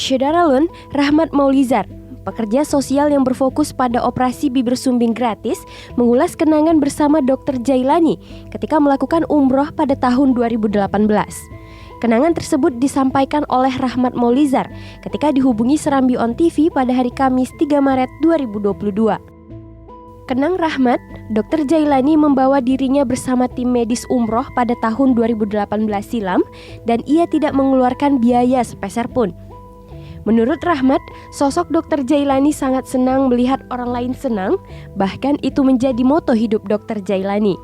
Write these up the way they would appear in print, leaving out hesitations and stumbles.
Syederalun Rahmat Maulizar, pekerja sosial yang berfokus pada operasi bibir sumbing gratis, mengulas kenangan bersama Dr. Jailani ketika melakukan umroh pada tahun 2018. Kenangan tersebut disampaikan oleh Rahmat Maulizar ketika dihubungi Serambi On TV pada hari Kamis 3 Maret 2022. Kenang Rahmat, Dr. Jailani membawa dirinya bersama tim medis umroh pada tahun 2018 silam dan ia tidak mengeluarkan biaya sepeser pun. Menurut Rahmat, sosok Dr. Jailani sangat senang melihat orang lain senang, bahkan itu menjadi moto hidup Dr. Jailani.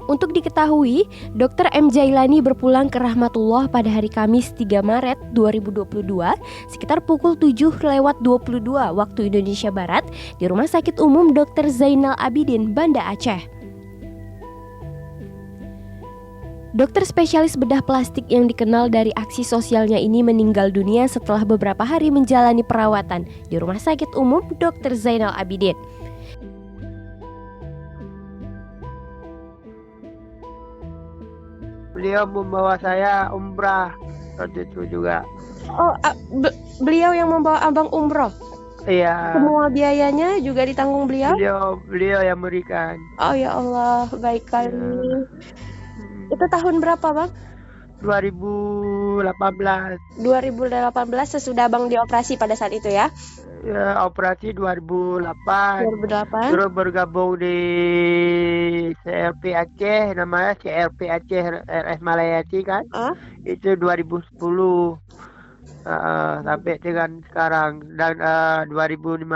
Untuk diketahui, Dr. M. Jailani berpulang ke Rahmatullah pada hari Kamis 3 Maret 2022 sekitar pukul 7:22 waktu Indonesia Barat di Rumah Sakit Umum Dr. Zainal Abidin, Banda Aceh. Dokter spesialis bedah plastik yang dikenal dari aksi sosialnya ini meninggal dunia setelah beberapa hari menjalani perawatan di Rumah Sakit Umum Dr. Zainal Abidin. Beliau membawa saya umrah waktu itu juga. Oh, beliau yang membawa abang umroh? Iya. Semua biayanya juga ditanggung beliau? Beliau yang memberikan. Oh ya Allah, baik kali. Ya. Itu tahun berapa, Bang? 2018. 2018 sesudah Bang dioperasi pada saat itu ya? Ya, operasi 2008. 2008. Terus bergabung di CLP Aceh, namanya CLP Aceh RS Malayati kan? Itu 2010. Sampai dengan sekarang. Dan 2015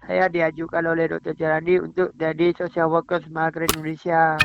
saya diajukan oleh Dr. Jailani untuk jadi social worker Smart Indonesia.